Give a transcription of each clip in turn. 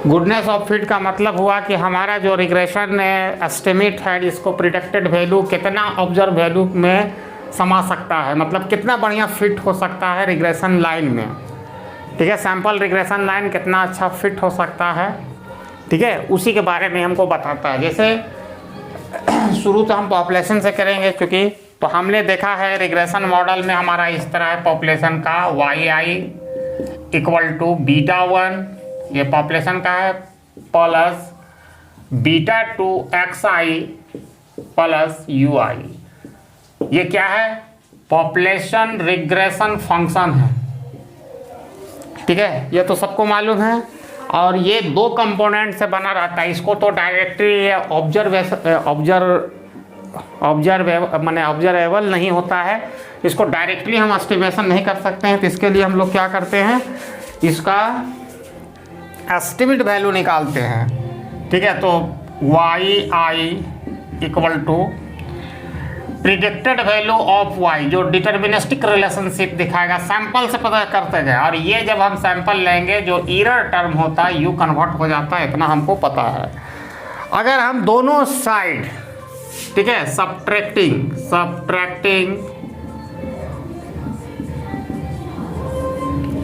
Goodness of fit का मतलब हुआ कि हमारा जो रिग्रेशन एस्टिमेट है इसको प्रिडिक्टेड वैल्यू कितना ऑब्जर्व वैल्यू में समा सकता है, मतलब कितना बढ़िया फिट हो सकता है रिग्रेशन लाइन में। ठीक है, सैंपल रिग्रेशन लाइन कितना अच्छा फिट हो सकता है, ठीक है, उसी के बारे में हमको बताता है। जैसे शुरू तो हम पॉपुलेशन से करेंगे, क्योंकि तो हमने देखा है रिग्रेशन मॉडल में हमारा इस तरह है पॉपुलेशन का YI इक्वल टू β1, ये पॉपुलेशन का है, प्लस β2 XI प्लस UI। ये क्या है? पॉपुलेशन रिग्रेशन फंक्शन है। ठीक है, ये तो सबको मालूम है। और ये दो कंपोनेंट से बना रहता है। इसको तो डायरेक्टली ऑब्जर्वेबल नहीं होता है, इसको डायरेक्टली हम एस्टिमेशन नहीं कर सकते हैं। तो इसके लिए हम लोग क्या करते हैं, इसका एस्टिमेट वैल्यू निकालते हैं। ठीक है, तो YI equal to predicted value of Y, जो डिटर्मिनिस्टिक रिलेशनशिप दिखाएगा, सैंपल से पता करते गए। और ये जब हम सैंपल लेंगे जो एरर टर्म होता है U कन्वर्ट हो जाता है, इतना हमको पता है। अगर हम दोनों साइड, ठीक है, सब्ट्रैक्टिंग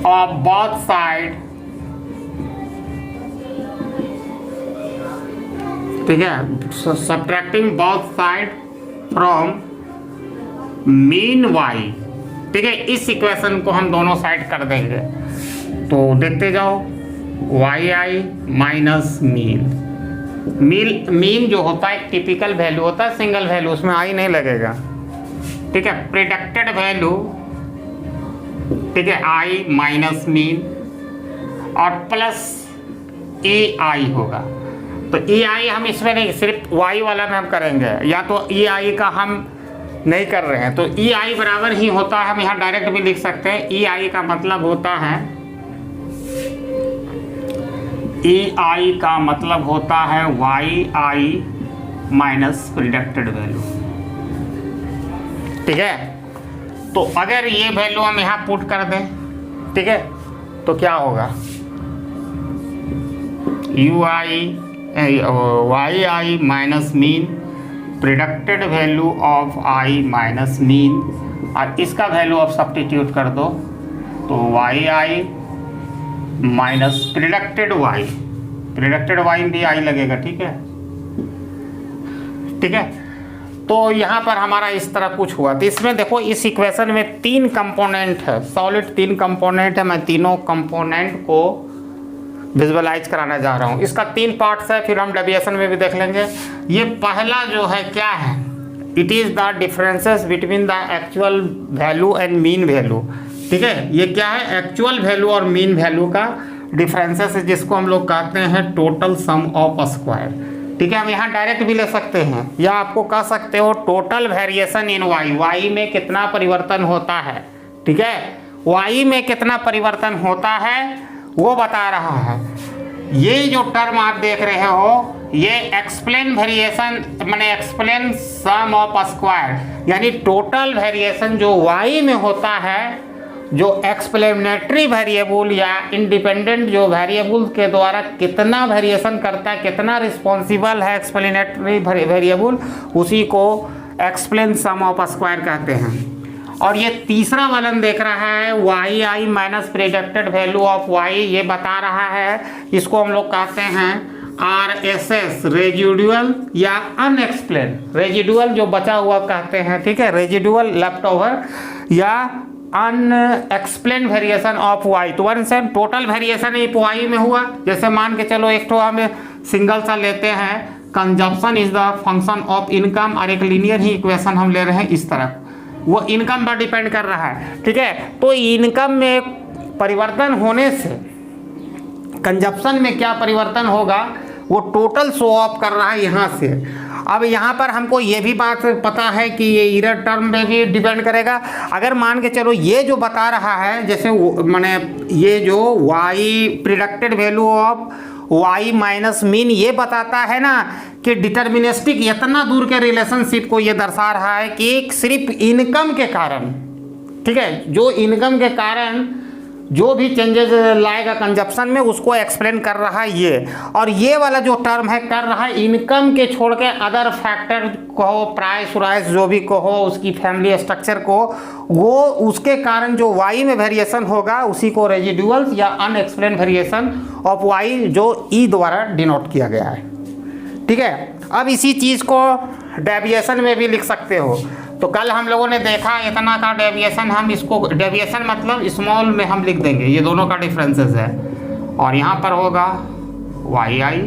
ऑफ बोथ साइड, ठीक है, subtracting both side from mean Y, ठीक है, इस इक्वेशन को हम दोनों साइड कर देंगे। तो देखते जाओ, YI माइनस मीन जो होता है एक टिपिकल वैल्यू होता है, सिंगल वैल्यू, उसमें I नहीं लगेगा। ठीक है, प्रिडिक्टेड वैल्यू, ठीक है, I माइनस मीन और प्लस EI होगा। तो EI हम इसमें नहीं, सिर्फ Y वाला में हम करेंगे, या तो EI का हम नहीं कर रहे हैं। तो EI बराबर ही होता है, हम यहाँ डायरेक्ट भी लिख सकते हैं। EI का मतलब होता है, EI का मतलब होता है YI माइनस प्रिडिक्टेड वैल्यू। ठीक है, तो अगर ये वैल्यू हम यहाँ पुट कर दें, ठीक है, तो क्या होगा, YI minus mean predicted value of I minus mean, और इसका वैल्यू आप सब्स्टिट्यूट कर दो, तो YI माइनस प्रिडिक्टेड Y भी I लगेगा। ठीक है, ठीक है, तो यहाँ पर हमारा इस तरह कुछ हुआ। तो इसमें देखो, इस इक्वेशन में 3 कंपोनेंट है, सॉलिड 3 कंपोनेंट है। मैं तीनों कंपोनेंट को विजुअलाइज कराना जा रहा हूँ। इसका 3 पार्ट्स है, फिर हम डेविएशन में भी देख लेंगे। ये पहला जो है क्या है, it is the differences between the actual value and mean value. ठीक है, ये क्या है, एक्चुअल वैल्यू और मीन वैल्यू का डिफरेंसेस है, जिसको हम लोग कहते हैं टोटल सम ऑफ स्क्वायर। ठीक है, हम यहाँ डायरेक्ट भी ले सकते हैं, या आपको कह सकते हो टोटल वेरिएशन इन Y में कितना परिवर्तन होता है। ठीक है, Y में कितना परिवर्तन होता है वो बता रहा है। ये जो टर्म आप देख रहे हो, ये एक्सप्लेन वेरिएशन माने एक्सप्लेन सम ऑफ स्क्वायर, यानी टोटल वेरिएशन जो Y में होता है, जो एक्सप्लेनेटरी वेरिएबल या इंडिपेंडेंट जो वेरिएबल के द्वारा कितना वेरिएशन करता है, कितना रिस्पॉन्सिबल है एक्सप्लेनेटरी वेरिएबल, उसी को एक्सप्लेन सम ऑफ स्क्वायर कहते हैं। और ये तीसरा वालन देख रहा है, YI minus predicted value of Y, ये बता रहा है, इसको हम लोग कहते हैं RSS रेजिडुअल या अनएक्सप्लेन, रेजिडुअल जो बचा हुआ कहते हैं। ठीक है, रेजिडुअल लेफ्ट ओवर या अनएक्सप्लेन वेरिएशन ऑफ Y। तो वन से टोटल वेरिएशन Y में हुआ। जैसे मान के चलो, एक तो हम सिंगल सा लेते हैं, consumption is the function of income, और एक लीनियर ही इक्वेशन हम ले रहे हैं इस तरह, वो इनकम पर डिपेंड कर रहा है। ठीक है, तो इनकम में परिवर्तन होने से कंजप्शन में क्या परिवर्तन होगा, वो टोटल शो ऑफ कर रहा है यहाँ से। अब यहाँ पर हमको ये भी बात पता है कि ये एरर टर्म में भी डिपेंड करेगा। अगर मान के चलो ये जो बता रहा है, जैसे माने ये जो Y predicted value of Y minus mean, ये बताता है ना कि डिटर्मिनिस्टिक इतना दूर के रिलेशनशिप को ये दर्शा रहा है कि सिर्फ इनकम के कारण, ठीक है, जो इनकम के कारण जो भी चेंजेस लाएगा कंजप्शन में उसको एक्सप्लेन कर रहा है ये। और ये वाला जो टर्म है कर रहा है इनकम के छोड़ के अदर फैक्टर कहो, प्राइस वाइस जो भी कहो, उसकी फैमिली स्ट्रक्चर को, वो उसके कारण जो वाई में वेरिएशन होगा उसी को रेजिडुअल्स या अनएक्सप्लेन वेरिएशन ऑफ वाई जो ई द्वारा डिनोट किया गया है। ठीक है, अब इसी चीज़ को डेविएशन में भी लिख सकते हो। तो कल हम लोगों ने देखा इतना का डेविएशन, हम इसको डेविएशन मतलब स्मॉल में हम लिख देंगे, ये दोनों का डिफरेंसेस है। और यहाँ पर होगा वाई आई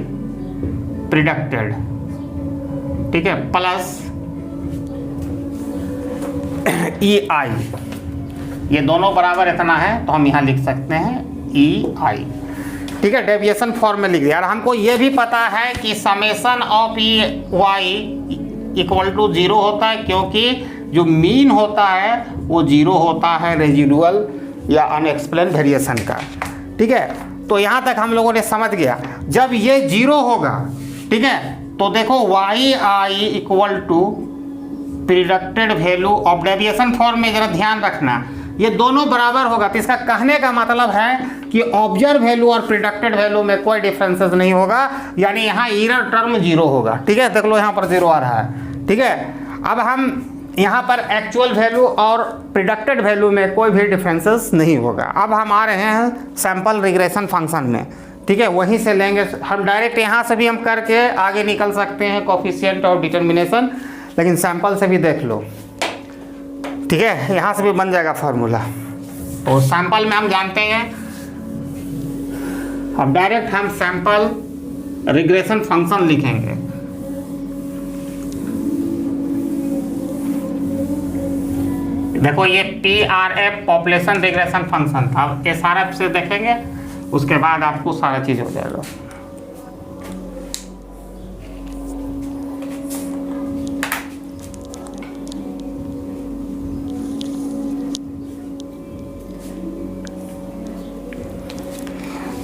प्रिडिक्टेड, ठीक है, प्लस ई आई, ये दोनों बराबर इतना है तो हम यहाँ लिख सकते हैं ई आई। ठीक है, डेविएशन फॉर्म में लिख दिया। और हमको ये भी पता है कि summation of e y equal to 0 होता है, क्योंकि जो मीन होता है वो 0 होता है रेजिडुअल या अनएक्सप्लेन वेरिएशन का। ठीक है, तो यहाँ तक हम लोगों ने समझ गया। जब ये 0 होगा, ठीक है, तो देखो y i equal to predicted value of, deviation form में जरा ध्यान रखना, ये दोनों बराबर होगा। तो इसका कहने का मतलब है कि ऑब्जर्व वैल्यू और प्रिडिक्टेड वैल्यू में कोई डिफरेंसेस नहीं होगा, यानी यहाँ एरर टर्म 0 होगा। ठीक है, देख लो यहाँ पर 0 आ रहा है। ठीक है, अब हम यहाँ पर एक्चुअल वैल्यू और प्रिडिक्टेड वैल्यू में कोई भी डिफरेंसेस नहीं होगा। अब हम आ रहे हैं सैंपल रिग्रेशन फंक्शन में। ठीक है, वहीं से लेंगे हम, डायरेक्ट यहाँ से भी हम करके आगे निकल सकते हैं कोफिशिएंट और डिटर्मिनेशन, लेकिन सैंपल से भी देख लो। ठीक है, यहाँ से भी बन जाएगा फार्मूला। तो सैंपल में हम जानते हैं, अब डायरेक्ट हम सैंपल रिग्रेशन फंक्शन लिखेंगे। देखो ये PRF पॉपुलेशन रिग्रेशन फंक्शन था, अब SRF से देखेंगे, उसके बाद आपको सारा चीज हो जाएगा।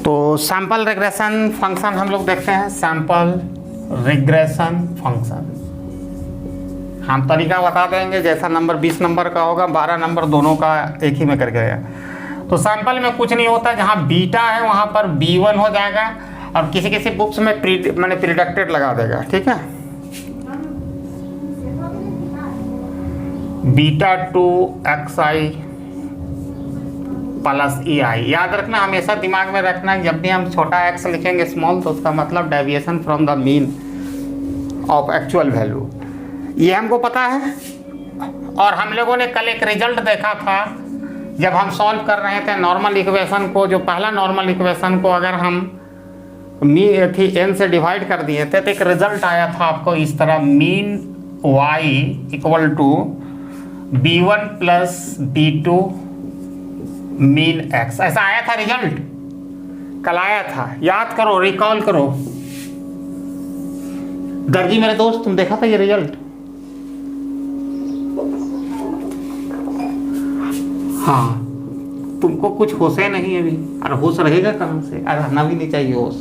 तो सैंपल रिग्रेशन फंक्शन हम लोग देखते हैं, सैंपल रिग्रेशन फंक्शन हम तरीका बता देंगे, जैसा नंबर 20 नंबर का होगा, 12 नंबर दोनों का एक ही में करके गया। तो सैंपल में कुछ नहीं होता, जहाँ बीटा है वहाँ पर B1 हो जाएगा, और किसी किसी बुक्स में मैंने प्रिडिक्टेड लगा देगा। ठीक है, बीटा 2 XI प्लस EI, याद रखना, हमेशा दिमाग में रखना, जब भी हम छोटा x लिखेंगे स्मॉल, तो उसका मतलब deviation from the mean of actual value, ये हमको पता है। और हम लोगों ने कल एक रिजल्ट देखा था जब हम सॉल्व कर रहे थे नॉर्मल इक्वेशन को, जो पहला नॉर्मल इक्वेशन को अगर हम n से डिवाइड कर दिए थे तो एक रिजल्ट आया था आपको इस तरह, mean y equal to B1 plus B2 mean x, ऐसा आया था रिजल्ट, कल आया था, याद करो, रिकॉल करो। दर्जी मेरे दोस्त, तुम देखा था ये रिजल्ट? हाँ, तुमको कुछ होश है नहीं अभी, और होश रहेगा कहाँ से, और रहना भी नहीं चाहिए होश।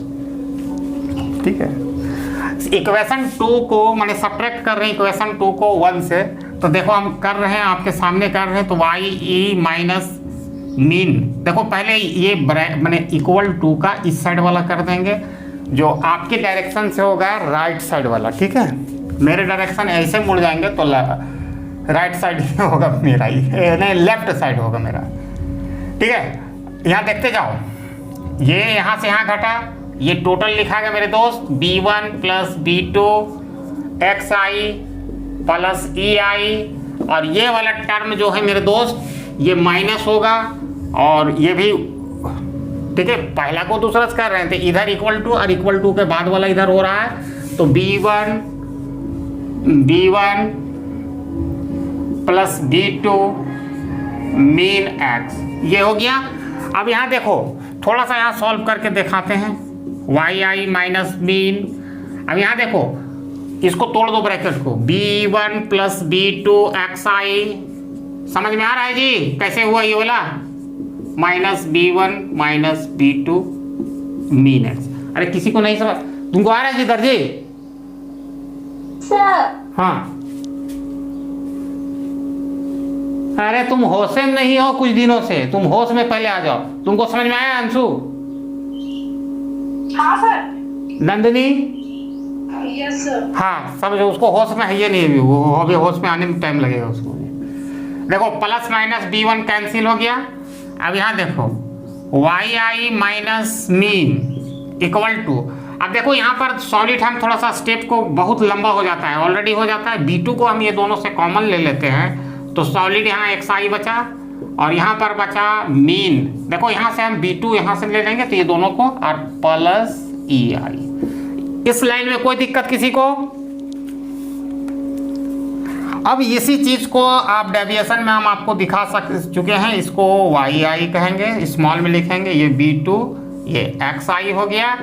ठीक है, इक्वेशन 2 को मैंने सब्ट्रैक्ट कर रहे हैं, इक्वेशन 2 को 1 से, तो देखो हम कर रहे हैं, आपके सामने कर रहे हैं, तो वाई ई माइनस मीन, देखो पहले ये मैंने इक्वल टू का इस साइड वाला कर देंगे, जो आपके डायरेक्शन से होगा राइट साइड वाला। ठीक है, मेरे डायरेक्शन ऐसे मुड़ जाएंगे तो राइट साइड होगा मेरा, ही नहीं लेफ्ट साइड होगा मेरा। ठीक है, यहाँ देखते जाओ, ये यहाँ से यहाँ घटा, ये टोटल लिखा गया मेरे दोस्त, B1 plus B2 XI plus EI, और ये वाला टर्म जो है मेरे दोस्त ये माइनस होगा, और ये भी, ठीक है, पहला को दूसरा से कर रहे थे, इधर इक्वल टू और इक्वल टू के बाद वाला इधर हो रहा है, तो B1 plus B2 mean x, ये हो गया। अब यहाँ देखो, थोड़ा सा यहाँ सॉल्व करके दिखाते हैं, वाई आई माइनस मीन। अब यहाँ देखो, इसको तोड़ दो ब्रैकेट को, B1 प्लस B2 XI, समझ में आ रहा है जी कैसे हुआ ये वाला, minus B1 minus B2 mean x। अरे किसी को नहीं समझ, तुमको आ रहा है जी दर्जी? सर हाँ, अरे तुम होश में नहीं हो कुछ दिनों से, तुम होश में पहले आ जाओ। तुमको समझ में आया अंशु? हाँ सर। नंदिनी? Yes sir. हाँ समझो, उसको होश में है ये नहीं, वो अभी होश में आने में टाइम लगेगा उसको। देखो प्लस माइनस b1 कैंसिल हो गया। अब यहाँ देखो y i minus mean equal to, अब देखो यहाँ पर सॉलिड हम थोड़ा सा स्टेप को बहुत लंबा हो जाता है, ऑलरेडी हो जाता है। b2 को हम ये दोनों से कॉमन ले लेते हैं तो सॉलिड यहाँ xi बचा और यहाँ पर बचा मीन। देखो यहाँ से हम b2 यहाँ से ले लेंगे तो ये दोनों को और प्लस ei। इस लाइन में कोई दिक्कत किसी को? अब इसी चीज को आप डेविएशन में हम आपको दिखा चुके हैं। इसको वाई आई कहेंगे, स्मॉल में लिखेंगे, ये b2 ये xi हो गया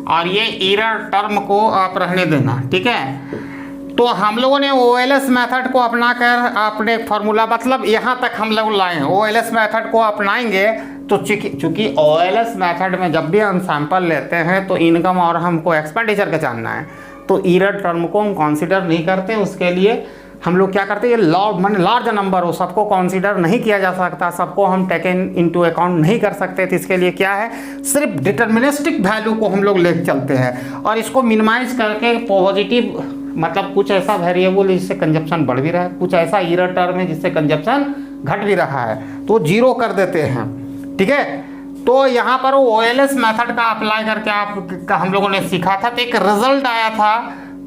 और ये एरर टर्म को आप रहने देना, ठीक है। तो हम लोगों ने OLS मेथड को अपनाकर अपने फॉर्मूला, मतलब यहाँ तक हम लोग लाए हैं। OLS मेथड को अपनाएंगे तो चूंकि OLS मेथड में जब भी हम सैंपल लेते हैं तो इनकम और हमको एक्सपेंडिचर का जानना है, तो एरर टर्म को हम कंसीडर नहीं करते। उसके लिए हम लोग क्या करते हैं, ये लार्ज नंबर हो, सबको कंसीडर नहीं किया जा सकता, सबको हम टेकन इनटू अकाउंट नहीं कर सकते। तो इसके लिए क्या है, सिर्फ डिटर्मिनिस्टिक वैल्यू को हम लोग ले चलते हैं और इसको मिनिमाइज करके पॉजिटिव, मतलब कुछ ऐसा वेरिएबल जिससे कंजप्शन बढ़ भी रहा है, कुछ ऐसा एरर टर्म है जिससे कंजप्शन घट भी रहा है, तो जीरो कर देते हैं, ठीक है। तो यहाँ पर OLS मेथड का अप्लाई करके आप हम लोगों ने सीखा था, तो एक रिजल्ट आया था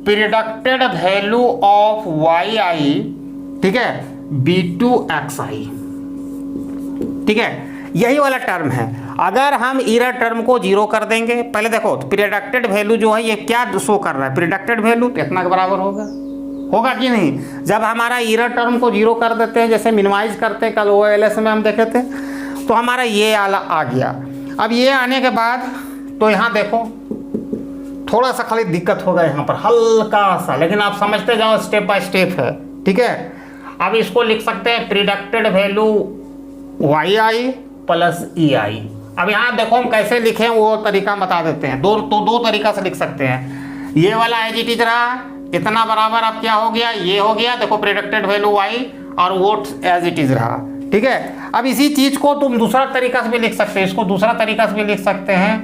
प्रिडिक्टेड वैल्यू ऑफ वाई आई, ठीक है, b2 xi, ठीक है, यही वाला टर्म है। अगर हम एरर टर्म को जीरो कर देंगे, पहले देखो तो प्रिडिक्टेड वैल्यू जो है ये क्या शो कर रहा है, प्रिडिक्टेड वैल्यू तो इतना के बराबर होगा कि नहीं। जब हमारा एरर टर्म को जीरो कर देते हैं, जैसे मिनिमाइज करते हैं, कल OLS में हम देखे थे, तो हमारा ये आ गया। अब ये आने के बाद तो यहाँ देखो थोड़ा सा खाली दिक्कत होगा यहाँ पर हल्का सा, लेकिन आप समझते जाओ, स्टेप बाय स्टेप है, ठीक है। अब इसको लिख सकते हैं प्रिडिक्टेड वैल्यू वाई आई प्लस ई आई। अब यहाँ देखो हम कैसे लिखें वो तरीका बता देते हैं। दो तरीका से लिख सकते हैं। ये वाला एज इट इज रहा, इतना बराबर अब क्या हो गया, ये हो गया, देखो प्रिडिक्टेड वैल्यू वाई और वो एज इट इज रहा, ठीक है। अब इसी चीज को तुम दूसरा तरीका से भी लिख सकते हैं, इसको दूसरा तरीका से भी लिख सकते हैं,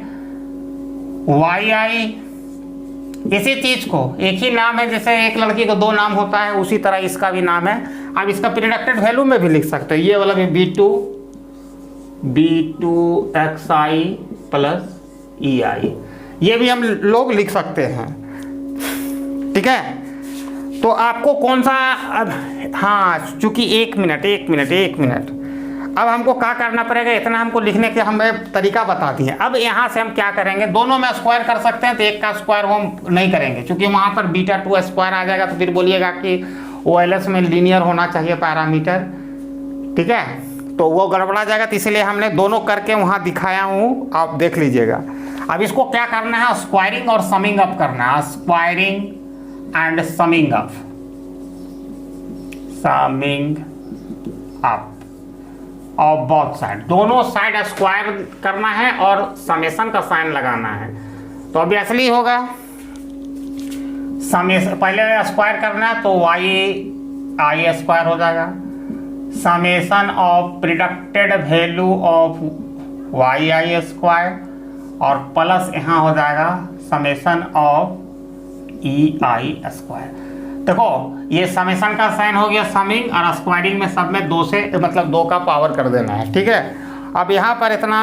वाई आई, इसी चीज को एक ही नाम है, जैसे एक लड़की को दो नाम होता है उसी तरह इसका भी नाम है। अब इसका प्रिडिक्टेड वैल्यू में भी लिख सकते हैं, ये वाला भी b2 xi प्लस ei, ये भी हम लोग लिख सकते हैं, ठीक है। तो आपको कौन सा, हाँ चूंकि एक मिनट अब हमको क्या करना पड़ेगा, इतना हमको लिखने के हमें तरीका बता दिए। अब यहाँ से हम क्या करेंगे, दोनों में स्क्वायर कर सकते हैं, तो एक का स्क्वायर हम नहीं करेंगे क्योंकि वहाँ पर β2 स्क्वायर आ जाएगा, तो फिर बोलिएगा कि OLS में लीनियर होना चाहिए पैरामीटर, ठीक है, तो वो गड़बड़ा जाएगा। तो इसलिए हमने दोनों करके वहाँ दिखाया हूँ, आप देख लीजिएगा। अब इसको क्या करना है, स्क्वायरिंग और समिंग अप करना है, squaring and summing up of both side, दोनों साइड स्क्वायर करना है और समेशन का साइन लगाना है। तो ऑब्वियसली होगा समेशन, पहले स्क्वायर करना है तो आई स्क्वायर हो जाएगा, summation of predicted value of y i square और प्लस यहाँ हो जाएगा summation of e i square. देखो ये समेशन का साइन हो गया समिंग, और स्क्वायरिंग में सब में 2 से मतलब 2 का पावर कर देना है, ठीक है। अब यहाँ पर इतना,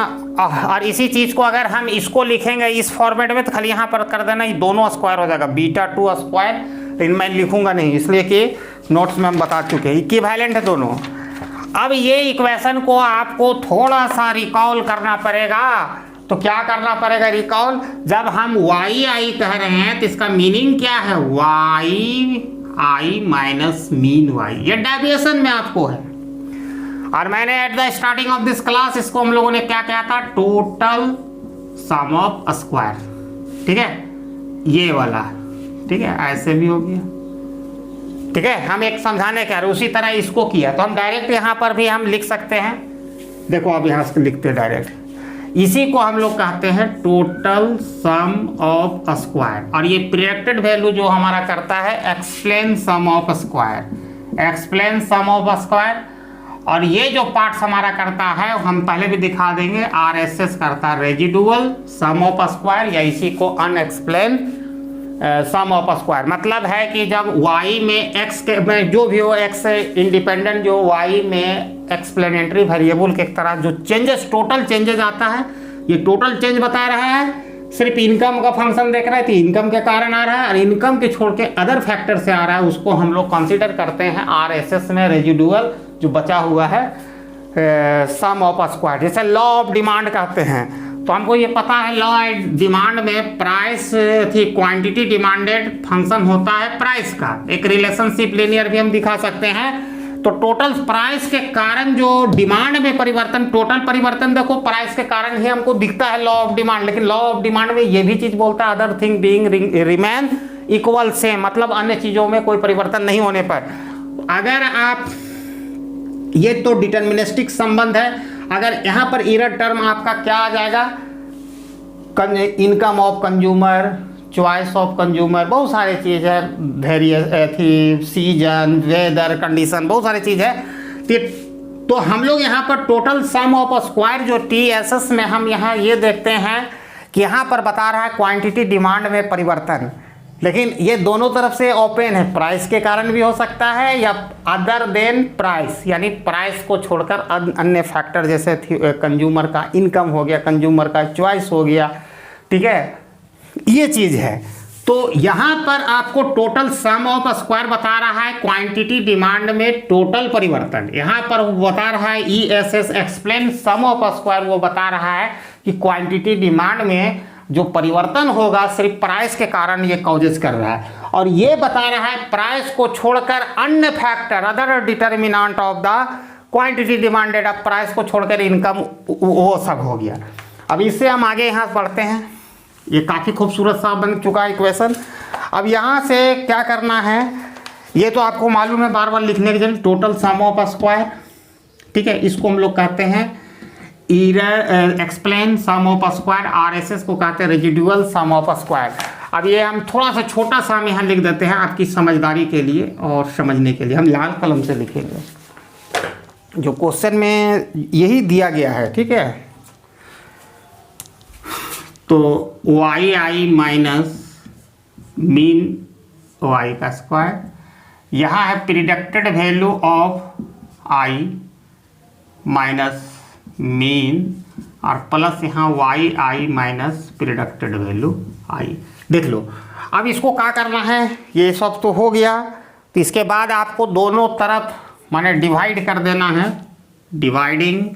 और इसी चीज़ को अगर हम इसको लिखेंगे इस फॉर्मेट में तो खाली यहाँ पर कर देना, ये दोनों स्क्वायर हो जाएगा, β2 स्क्वायर, लेकिन मैं लिखूंगा नहीं इसलिए कि नोट्स में हम बता चुके हैं, इक्विवेलेंट है दोनों। अब ये इक्वेशन को आपको थोड़ा सा रिकॉल करना पड़ेगा, तो क्या करना पड़ेगा रिकॉल, जब हम वाई आई कह रहे हैं तो इसका मीनिंग क्या है, Y i minus mean why, ये डेविएशन में आपको है। और मैंने at the starting of this class इसको हम लोगों ने क्या कहा था, टोटल सम ऑफ स्क्वायर, ठीक है, ये वाला, ठीक है, ऐसे भी हो गया, ठीक है। हम एक समझाने के उसी तरह इसको किया, तो हम डायरेक्ट यहाँ पर भी हम लिख सकते हैं। देखो अब यहाँ से लिखते हैं डायरेक्ट, इसी को हम लोग कहते हैं टोटल सम ऑफ स्क्वायर, और ये प्रिडिक्टेड वैल्यू जो हमारा करता है explain sum of square, explain sum of square. और ये जो पार्ट्स हमारा करता है हम पहले भी दिखा देंगे, RSS करता है रेजिडुअल सम ऑफ स्क्वायर, या इसी को अनएक्सप्लेन सम ऑफ स्क्वायर। मतलब है कि जब y में x के में जो भी हो, x इंडिपेंडेंट जो y में एक्सप्लेनेटरी वेरिएबल के तरह जो चेंजेस, टोटल चेंजेस आता है, ये टोटल चेंज बता रहा है। सिर्फ इनकम का फंक्शन देख रहे थे, इनकम के कारण आ रहा है, और इनकम के छोड़ के अदर फैक्टर से आ रहा है, उसको हम लोग कंसीडर करते हैं RSS में रेजिडुअल जो बचा हुआ है सम ऑफ स्क्वायर। जैसे लॉ ऑफ डिमांड कहते हैं, तो हमको ये पता है लॉ ऑफ डिमांड में प्राइस थी, क्वांटिटी डिमांडेड फंक्शन होता है प्राइस का। एक रिलेशनशिप लीनियर भी हम दिखा सकते हैं। तो टोटल प्राइस के कारण जो डिमांड में परिवर्तन, टोटल परिवर्तन देखो प्राइस के कारण ही हमको दिखता है लॉ ऑफ डिमांड। लेकिन लॉ ऑफ डिमांड में ये भी चीज बोलता है other thing being remain equal same, मतलब अन्य चीजों में कोई परिवर्तन नहीं होने पर। अगर आप, ये तो डिटर्मिनिस्टिक संबंध है। अगर यहाँ पर इरर टर्म आपका क्या आ जाएगा, income of consumer, choice of consumer, बहुत सारी चीज़ है, वेरियस थी, सीजन, वेदर कंडीशन, बहुत सारी चीज़ है। तो हम लोग यहाँ पर टोटल सम ऑफ स्क्वायर जो TSS में हम यहाँ ये देखते हैं कि यहाँ पर बता रहा है क्वांटिटी डिमांड में परिवर्तन, लेकिन ये दोनों तरफ से ओपन है, प्राइस के कारण भी हो सकता है या अदर देन प्राइस, यानी प्राइस को छोड़कर अन्य फैक्टर जैसे कंज्यूमर का इनकम हो गया, कंज्यूमर का चॉइस हो गया, ठीक है, ये चीज़ है। तो यहाँ पर आपको टोटल सम ऑफ स्क्वायर बता रहा है क्वांटिटी डिमांड में टोटल परिवर्तन। यहाँ पर वो बता रहा है ESS explain sum of square, वो बता रहा है कि क्वांटिटी डिमांड में जो परिवर्तन होगा सिर्फ प्राइस के कारण ये कॉजेज कर रहा है। और ये बता रहा है प्राइस को छोड़कर अन्य factor, other determinant of the quantity demanded, अब प्राइस को छोड़कर इनकम वो सब हो गया। अब इससे हम आगे यहाँ पढ़ते हैं। ये काफ़ी खूबसूरत सा बन चुका है इक्वेशन। अब यहाँ से क्या करना है, ये तो आपको मालूम है, बार बार लिखने की जरूरत। टोटल सम ऑफ स्क्वायर, ठीक है, इसको हम लोग कहते हैं error explain sum of square, RSS को कहते हैं रेजिडुअल सम ऑफ स्क्वायर। अब ये हम थोड़ा सा छोटा सा हम यहाँ लिख देते हैं आपकी समझदारी के लिए और समझने के लिए। हम लाल कलम से लिखेंगे, जो क्वेश्चन में यही दिया गया है, ठीक है। तो YI माइनस मीन Y का स्क्वायर, यहाँ है predicted value of I minus mean, और प्लस यहाँ YI minus predicted value I। देख लो, अब इसको क्या करना है, ये सब तो हो गया। तो इसके बाद आपको दोनों तरफ माने डिवाइड कर देना है, dividing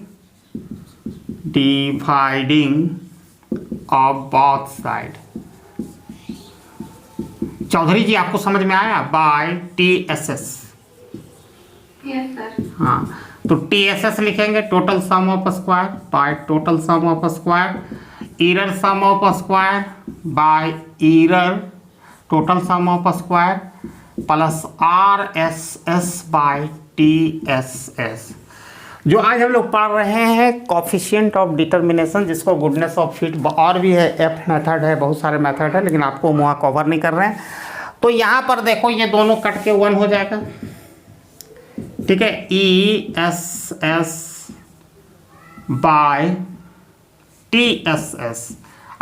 of both side. Chaudhary ji आपको समझ में आया, बाय TSS। Yes sir. हाँ, तो TSS लिखेंगे total sum of square by total sum of square, error sum of square by error total sum of square, plus RSS by TSS। जो आज हम लोग पढ़ रहे हैं कोफिशिएंट ऑफ डिटर्मिनेशन, जिसको गुडनेस ऑफ फिट और भी है, F मेथड है, बहुत सारे मेथड है, लेकिन आपको वहाँ कवर नहीं कर रहे हैं। तो यहाँ पर देखो ये दोनों कट के 1 हो जाएगा, ठीक है, ESS बाय TSS।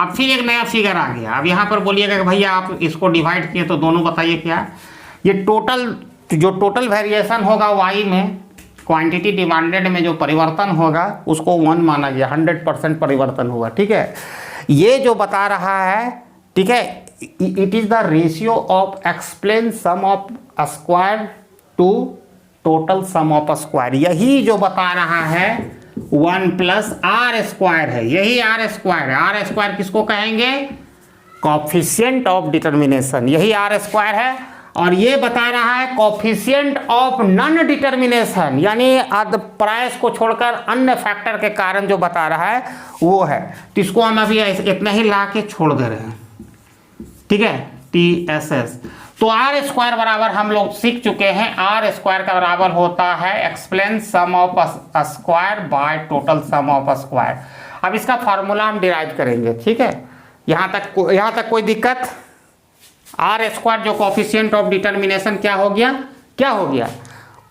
अब फिर एक नया फिगर आ गया। अब यहाँ पर बोलिएगा कि भैया आप इसको डिवाइड किए तो दोनों बताइए क्या। ये टोटल, जो टोटल वेरिएशन होगा Y में, क्वांटिटी डिमांडेड में जो परिवर्तन होगा उसको 1 माना गया, 100% परिवर्तन हुआ, ठीक है। ये जो बता रहा है, ठीक है, it is the ratio of explain sum of square to total sum of square. यही जो बता रहा है 1 प्लस R स्क्वायर है, यही R स्क्वायर है। R स्क्वायर किसको कहेंगे, कोफिशिएंट ऑफ डिटर्मिनेशन, यही R स्क्वायर है। और ये बता रहा है कोफिशिएंट ऑफ नॉन डिटर्मिनेशन, यानी प्राइस को छोड़कर अन्य फैक्टर के कारण जो बता रहा है वो है। तो इसको हम अभी इतना ही ला के छोड़ दे रहे हैं, ठीक है, TSS। तो R स्क्वायर बराबर हम लोग सीख चुके हैं, R स्क्वायर का बराबर होता है explain sum of square by total sum of square. अब इसका फार्मूला हम डिराइव करेंगे, ठीक है। यहाँ तक कोई दिक्कत। R स्क्वायर जो कोफिशिएंट ऑफ डिटर्मिनेशन क्या हो गया,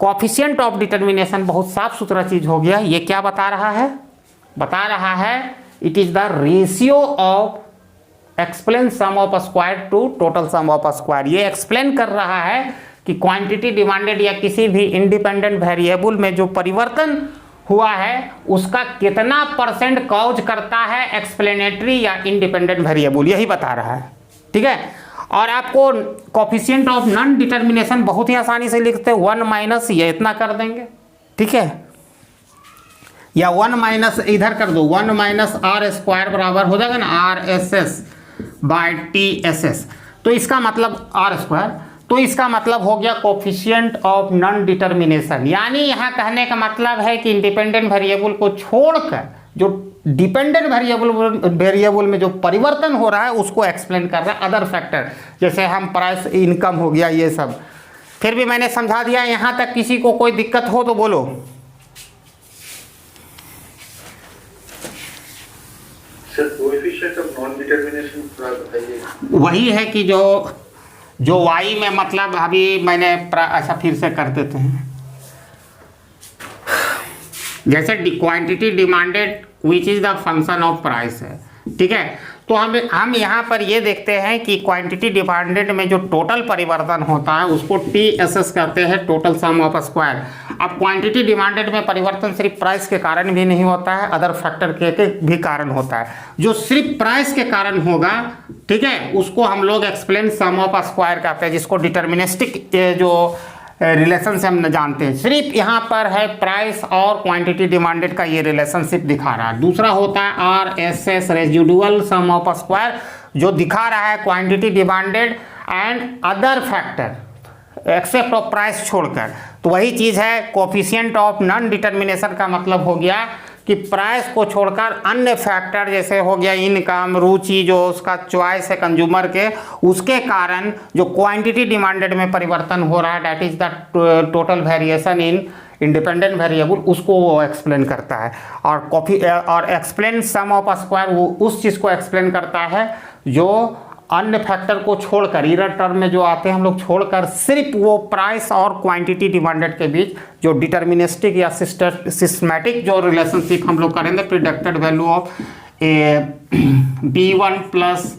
कोफिशिएंट ऑफ डिटर्मिनेशन बहुत साफ सुथरा चीज हो गया। ये क्या बता रहा है? बता रहा है it is the ratio of explain sum of square to total sum of square. ये एक्सप्लेन कर रहा है कि क्वांटिटी डिमांडेड या किसी भी इंडिपेंडेंट वेरिएबल में जो परिवर्तन हुआ है उसका कितना परसेंट कॉज करता है एक्सप्लेनेटरी या इंडिपेंडेंट वेरिएबल, यही बता रहा है। ठीक है, और आपको कोफिशिएंट ऑफ नॉन डिटर्मिनेशन बहुत ही आसानी से लिखते हैं, 1 माइनस ये इतना कर देंगे, ठीक है, या 1 माइनस इधर कर दो, 1 माइनस आर स्क्वायर बराबर हो जाएगा ना R S S by T S S. तो इसका मतलब आर स्क्वायर, तो इसका मतलब हो गया कोफिशिएंट ऑफ नॉन डिटर्मिनेशन। यानी यहाँ कहने का मतलब है कि इंडिपेंडेंट वेरिएबल को छोड़कर जो डिपेंडेंट वेरिएबल में जो परिवर्तन हो रहा है उसको एक्सप्लेन कर रहा है अदर फैक्टर, जैसे हम प्राइस इनकम हो गया ये सब। फिर भी मैंने समझा दिया, यहाँ तक किसी को कोई दिक्कत हो तो बोलो। Sir coefficient of non determination थोड़ा बताइए। वही है कि जो वाई में मतलब अभी मैंने ऐसा फिर से कर देते हैं, जैसे quantity demanded which is the function of price है, ठीक है। तो हम यहाँ पर ये देखते हैं कि क्वांटिटी डिमांडेड में जो टोटल परिवर्तन होता है उसको TSS कहते हैं, टोटल सम ऑफ स्क्वायर। अब क्वांटिटी डिमांडेड में परिवर्तन सिर्फ प्राइस के कारण भी नहीं होता है, अदर फैक्टर के भी कारण होता है। जो सिर्फ प्राइस के कारण होगा, ठीक है, उसको हम लोग एक्सप्लेन सम ऑफ स्क्वायर कहते हैं, जिसको डिटर्मिनिस्टिक जो रिलेशन से हम जानते हैं। सिर्फ यहाँ पर है प्राइस और क्वांटिटी डिमांडेड का ये रिलेशनशिप दिखा रहा है। दूसरा होता है RSS residual sum of square, जो दिखा रहा है quantity demanded and other factor except of price छोड़कर। तो वही चीज़ है कोफिशिएंट ऑफ नॉन डिटर्मिनेशन का मतलब हो गया कि प्राइस को छोड़कर अन्य फैक्टर जैसे हो गया इनकम, रुचि, जो उसका चॉइस है कंज्यूमर के, उसके कारण जो क्वांटिटी डिमांडेड में परिवर्तन हो रहा है, that is the total variation in independent variable, उसको वो एक्सप्लेन करता है। और एक्सप्लेन सम ऑफ स्क्वायर वो उस चीज़ को एक्सप्लेन करता है जो अन्य फैक्टर को छोड़कर, इरर टर्म में जो आते हैं हम लोग छोड़कर, सिर्फ वो प्राइस और क्वांटिटी डिमांडेड के बीच जो डिटर्मिनिस्टिक या सिस्टमैटिक जो रिलेशनशिप हम लोग करेंगे, predicted value of B1 plus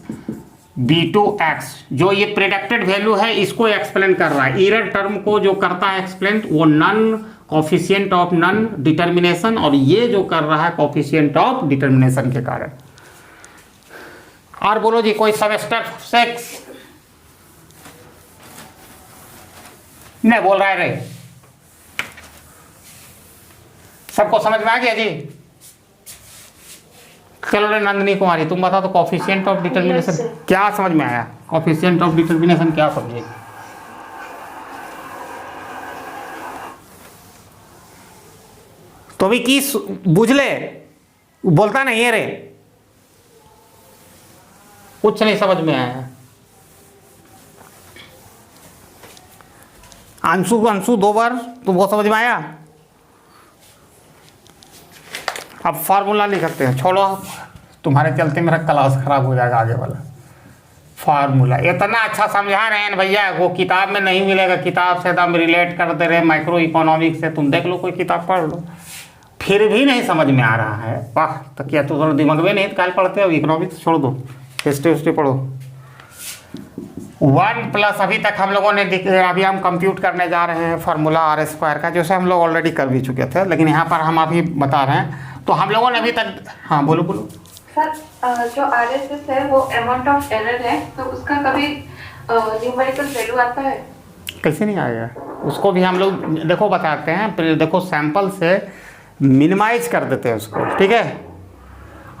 B2x, जो ये प्रिडिक्टेड वैल्यू है इसको एक्सप्लेन कर रहा है। इरर टर्म को जो करता है एक्सप्लेन वो non coefficient of non determination, और ये जो कर रहा है कोफिशिएंट ऑफ डिटर्मिनेशन के कारण। और बोलो जी कोई सेमेस्टर 6 नहीं बोल रहा है रे? सबको समझ में आ गया जी? चलो रे नंदिनी कुमारी तुम बताओ तो कोफिशिएंट ऑफ डिटर्मिनेशन क्या समझ में आया? कोफिशिएंट ऑफ डिटर्मिनेशन क्या समझे? तो भी की बुझले बोलता नहीं है रे, कुछ नहीं समझ में आया। अंशु 2 बार तुमको समझ में आया? अब फार्मूला लिखते हैं, छोड़ो तुम्हारे चलते मेरा क्लास खराब हो जाएगा आगे वाला। फार्मूला इतना अच्छा समझा रहे हैं भैया, वो किताब में नहीं मिलेगा, किताब से एकदम रिलेट कर दे रहे माइक्रो इकोनॉमिक्स से, तुम देख लो कोई किताब पढ़ लो, फिर भी नहीं समझ में आ रहा है। वाह, तो क्या तो थोड़ा दिमाग में नहीं कल पढ़ते हो इकोनॉमिक्स, छोड़ दो, हिस्ट्री पढ़ो। 1 प्लस अभी तक हम लोगों ने अभी हम कंप्यूट करने जा रहे हैं फार्मूला R स्क्वायर का, जैसे हम लोग ऑलरेडी कर भी चुके थे, लेकिन यहाँ पर हम अभी बता रहे हैं। तो हम लोगों ने अभी तक, हाँ बोलो सर, जो RSS है वो अमाउंट ऑफ एरर है, तो उसका कभी न्यूमेरिकल वैल्यू आता है? कैसे नहीं आएगा? उसको भी हम लोग देखो बताते हैं, फिर देखो सैंपल से मिनिमाइज कर देते हैं उसको, ठीक है,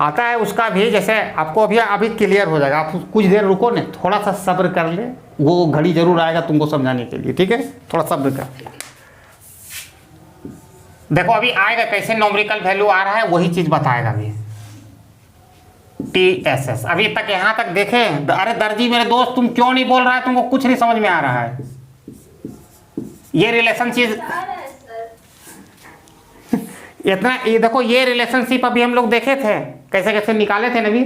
आता है उसका भी। जैसे आपको अभी क्लियर हो जाएगा, आप कुछ देर रुको ना, थोड़ा सा सब्र कर ले, वो घड़ी जरूर आएगा तुमको समझाने के लिए, ठीक है, थोड़ा सब्र कर। देखो अभी आएगा कैसे न्यूमेरिकल वैल्यू आ रहा है, वही चीज बताएगा अभी। TSS अभी तक यहाँ तक देखे? अरे दर्जी मेरे दोस्त तुम क्यों नहीं बोल रहा है? तुमको कुछ नहीं समझ में आ रहा है? ये रिलेशन चीज इतना, ये देखो ये रिलेशनशिप अभी हम लोग देखे थे, कैसे कैसे निकाले थे नबी।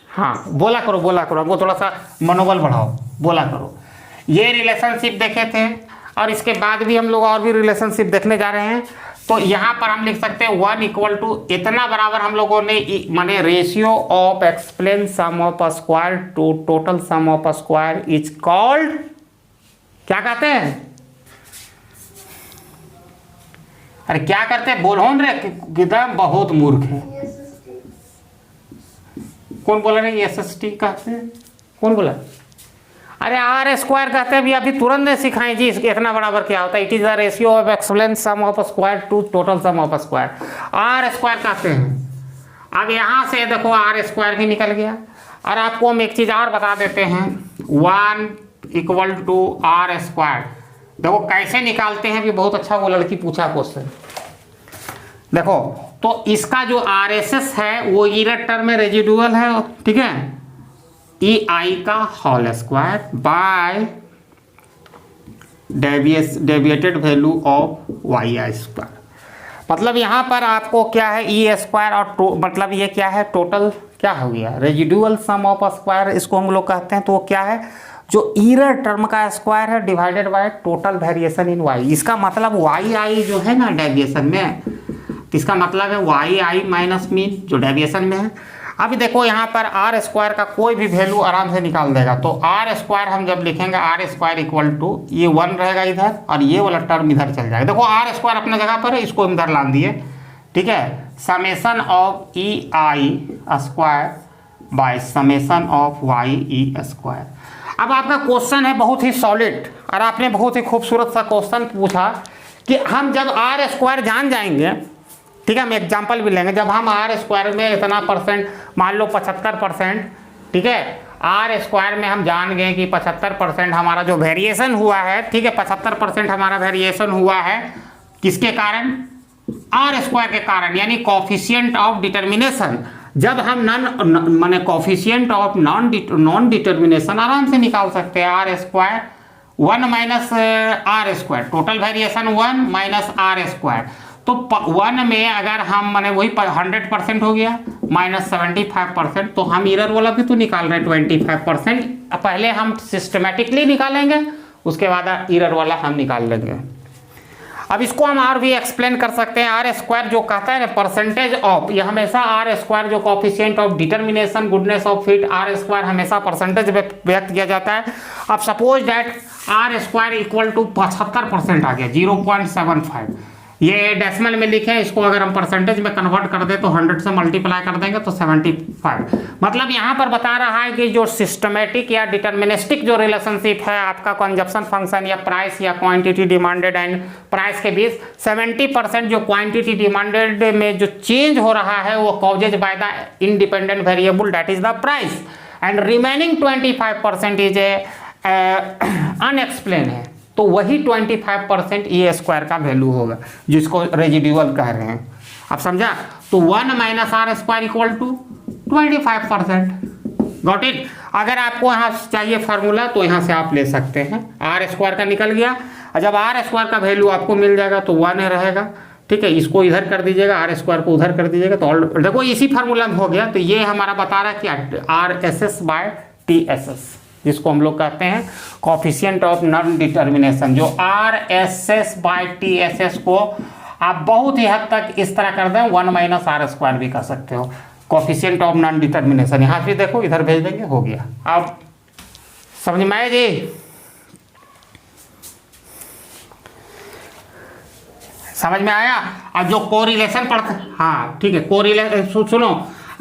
हाँ बोला करो, हमको थोड़ा सा मनोबल बढ़ाओ, बोला करो। ये रिलेशनशिप देखे थे और इसके बाद भी हम लोग और भी रिलेशनशिप देखने जा रहे हैं। तो यहाँ पर हम लिख सकते हैं 1 इक्वल टू इतना बराबर हम लोगों ने माने ratio of explain sum of square to total sum of square is called, क्या कहते हैं? अरे क्या करते हैं बोलहोन रे, एकदम बहुत मूर्ख है। कौन बोला नहीं SST कहते हैं? कौन बोला? अरे आर स्क्वायर कहते हैं भी, अभी तुरंत सिखाएं जी इसके इतना बराबर क्या होता है। It is the ratio of explain sum of square to total sum of square, R square कहते हैं। अब यहाँ से देखो आर स्क्वायर भी निकल गया। और आपको हम एक चीज और बता देते हैं, 1 इक्वल टू आर स्क्वायर। देखो कैसे निकालते हैं भी, बहुत अच्छा वो लड़की पूछा क्वेश्चन। देखो तो इसका जो RSS है वो ईरर टर्म में रेजिडुअल है, ठीक है, EI का whole square by deviated value of YI square. मतलब यहाँ पर आपको क्या है E स्क्वायर और मतलब ये क्या है टोटल क्या हो गया रेजिडुअल सम ऑफ स्क्वायर, इसको हम लोग कहते हैं। तो वो क्या है जो ईरर टर्म का स्क्वायर है divided by total variation in Y। इसका मतलब YI जो है ना डेविएशन में, तो इसका मतलब है YI माइनस मीन जो डेविएशन में है। अभी देखो यहाँ पर आर स्क्वायर का कोई भी वैल्यू आराम से निकाल देगा। तो आर स्क्वायर हम जब लिखेंगे आर स्क्वायर इक्वल टू ये 1 रहेगा इधर और ये वाला टर्म इधर चल जाएगा। देखो आर स्क्वायर अपने जगह पर है, इसको हम इधर लान दिए, ठीक है, summation of EI square by summation of YE square. अब आपका क्वेश्चन है बहुत ही सॉलिड और आपने बहुत ही खूबसूरत सा क्वेश्चन पूछा कि हम जब आर स्क्वायर जान जाएंगे, ठीक है, हम एग्जाम्पल भी लेंगे, जब हम आर स्क्वायर में इतना परसेंट मान लो 75%, ठीक है, आर स्क्वायर में हम जान गए कि 75% हमारा जो वेरिएशन हुआ है, ठीक है, 75% हमारा वेरिएशन हुआ है किसके कारण? आर स्क्वायर के कारण, यानी कोफिशिएंट ऑफ डिटर्मिनेशन। जब हम माने कोफिशिएंट ऑफ नॉन डिटर्मिनेशन आराम से निकाल सकते हैं। R square 1 minus R square, total variation 1 minus R square. तो 1 में अगर हम माने वही 100% हो गया माइनस 75%, तो हम इरर वाला भी तो निकाल रहे हैं 25%। पहले हम सिस्टमेटिकली निकालेंगे, उसके बाद इरर वाला हम निकाल लेंगे। अब इसको हम और भी एक्सप्लेन कर सकते हैं। आर स्क्वायर जो कहता है ना परसेंटेज ऑफ, ये हमेशा आर स्क्वायर जो coefficient of determination goodness of fit, R square हमेशा परसेंटेज व्यक्त किया जाता है। अब suppose that R square equal to 75% आ गया 0.75, ये डेसिमल में लिखे हैं, इसको अगर हम परसेंटेज में कन्वर्ट कर दें तो 100 से मल्टीप्लाई कर देंगे तो 75। मतलब यहाँ पर बता रहा है कि जो सिस्टमेटिक या डिटर्मिनिस्टिक जो रिलेशनशिप है आपका कंजप्शन फंक्शन या प्राइस या क्वांटिटी डिमांडेड एंड प्राइस के बीच, 70% जो क्वांटिटी डिमांडेड में जो चेंज हो रहा है वो causes by the independent variable that is the price, and remaining 25% is a unexplained है। तो वही 25% E स्क्वायर का वैल्यू होगा जिसको रेजिडुअल कह रहे हैं। आप समझा? तो 1 minus R square equal to 25%। Got it? अगर आपको यहाँ चाहिए फार्मूला तो यहाँ से आप ले सकते हैं। आर स्क्वायर का निकल गया, और जब आर स्क्वायर का वैल्यू आपको मिल जाएगा तो 1 रहेगा, ठीक है, इसको इधर कर दीजिएगा, आर स्क्वायर को उधर कर दीजिएगा, तो देखो इसी फार्मूला में हो गया। तो ये हमारा बता रहा है कि RSS बाय TSS, जिसको हम लोग कहते हैं कोफिशिएंट ऑफ नॉन डिटर्मिनेशन। जो RSS बाय TSS को आप बहुत ही हद तक इस तरह कर दें 1 माइनस आर स्क्वायर भी कर सकते हो, कोफिशिएंट ऑफ नॉन डिटर्मिनेशन। यहाँ भी देखो इधर भेज देंगे, हो गया। अब समझ में आए जी? समझ में आया? अब जो कोरिलेशन पढ़ते, हाँ ठीक है, कोरिलेशन सुनो।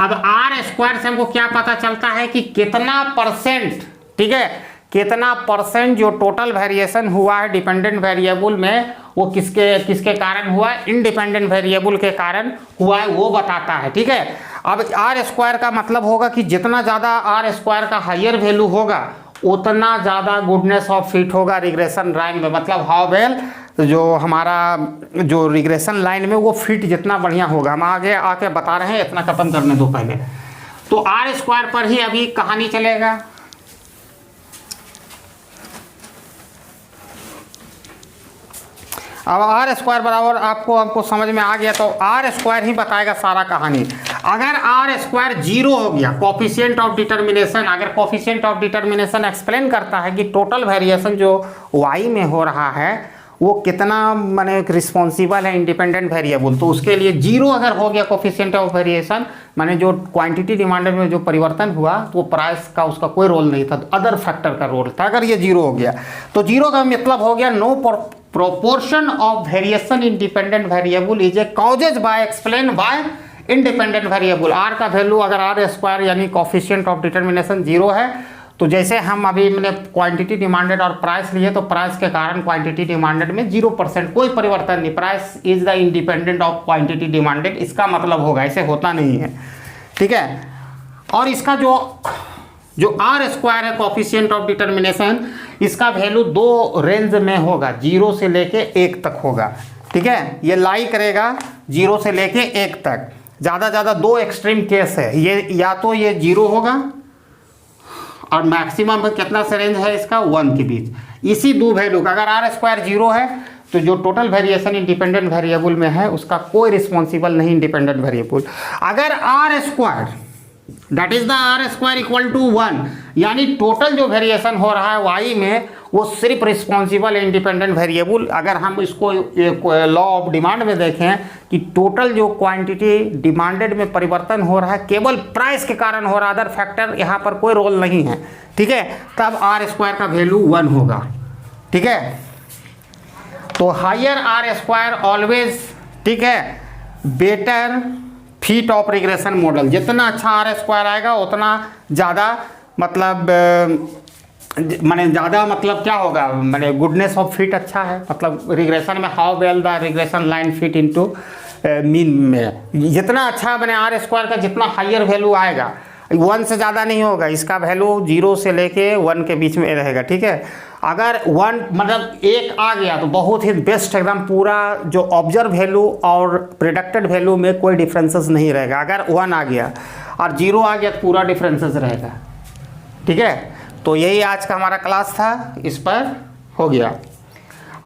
अब आर स्क्वायर से हमको क्या पता चलता है कि कितना परसेंट, ठीक है, कितना परसेंट जो टोटल वेरिएशन हुआ है डिपेंडेंट वेरिएबल में वो किसके कारण हुआ है? इंडिपेंडेंट वेरिएबल के कारण हुआ है, वो बताता है, ठीक है। अब आर स्क्वायर का मतलब होगा कि जितना ज़्यादा आर स्क्वायर का हायर वैल्यू होगा उतना ज़्यादा गुडनेस ऑफ फिट होगा रिग्रेशन लाइन में। मतलब हाउ वेल जो हमारा जो रिग्रेशन लाइन में वो फिट जितना बढ़िया होगा। हम आगे आके बता रहे हैं, इतना खत्म करने दो पहले। तो आर स्क्वायर पर ही अभी कहानी चलेगा। अब आर स्क्वायर बराबर आपको समझ में आ गया, तो आर स्क्वायर ही बताएगा सारा कहानी। अगर आर स्क्वायर जीरो हो गया, कोफिशिएंट ऑफ डिटर्मिनेशन, अगर कोफिशिएंट ऑफ डिटर्मिनेशन एक्सप्लेन करता है कि टोटल वेरिएशन जो वाई में हो रहा है वो कितना माने रिस्पॉन्सिबल है इंडिपेंडेंट वेरिएबल, तो उसके लिए जीरो अगर हो गया कोफिशिएंट ऑफ वेरिएशन, माने जो क्वांटिटी डिमांडेड में जो परिवर्तन हुआ तो प्राइस का उसका कोई रोल नहीं था, अदर फैक्टर का रोल था। अगर ये जीरो हो गया तो जीरो का मतलब हो गया no proportion of variation in dependent variable is a causes by explain by independent variable. R का वैल्यू अगर आर स्क्वायर यानी कोफिशिएंट ऑफ डिटर्मिनेशन जीरो है, तो जैसे हम अभी मैंने क्वांटिटी डिमांडेड और प्राइस लिए, तो प्राइस के कारण क्वांटिटी डिमांडेड में 0% कोई परिवर्तन नहीं, price is the independent of quantity demanded, इसका मतलब होगा, ऐसे होता नहीं है, ठीक है। और इसका जो आर स्क्वायर है कोफिशिएंट ऑफ डिटर्मिनेशन, इसका वैल्यू दो रेंज में होगा, 0 से लेके 1 तक होगा, ठीक है। ये लाई करेगा 0 से लेके 1 तक, ज़्यादा दो एक्सट्रीम केस है, ये या तो ये 0 होगा और मैक्सिमम में कितना से रेंज है इसका 1 के बीच। इसी दो वैल्यू का अगर आर स्क्वायर 0 है तो जो टोटल वेरिएशन इंडिपेंडेंट वेरिएबल में है उसका कोई रिस्पॉन्सिबल नहीं इंडिपेंडेंट वेरिएबल। अगर R square that is the R square equal to 1, यानी टोटल जो वेरिएशन हो रहा है वाई में वो सिर्फ रिस्पॉन्सिबल इंडिपेंडेंट वेरिएबल। अगर हम इसको लॉ ऑफ डिमांड में देखें कि टोटल जो क्वांटिटी डिमांडेड में परिवर्तन हो रहा है केवल प्राइस के कारण हो रहा है, अदर फैक्टर यहाँ पर कोई रोल नहीं है, ठीक है, तब आर स्क्वायर का वैल्यू 1 होगा, ठीक है। तो हायर आर स्क्वायर ऑलवेज, ठीक है, better feet of regression model. जितना अच्छा आर स्क्वायर आएगा उतना ज़्यादा मतलब माने ज़्यादा मतलब क्या होगा, माने गुडनेस ऑफ फिट अच्छा है, मतलब रिग्रेशन में how well the regression line fit into mean में, जितना अच्छा मैंने आर स्क्वायर का जितना हायर वैल्यू आएगा, 1 से ज़्यादा नहीं होगा, इसका वैल्यू 0 से लेके 1 के बीच में रहेगा, ठीक है। अगर 1 मतलब 1 आ गया तो बहुत ही बेस्ट, एकदम पूरा जो ऑब्जर्व वैल्यू और प्रेडिक्टेड वैल्यू में कोई डिफरेंसेस नहीं रहेगा। अगर 1 आ गया और 0 आ गया तो पूरा डिफरेंसेस रहेगा, ठीक है। तो यही आज का हमारा क्लास था, इस पर हो गया।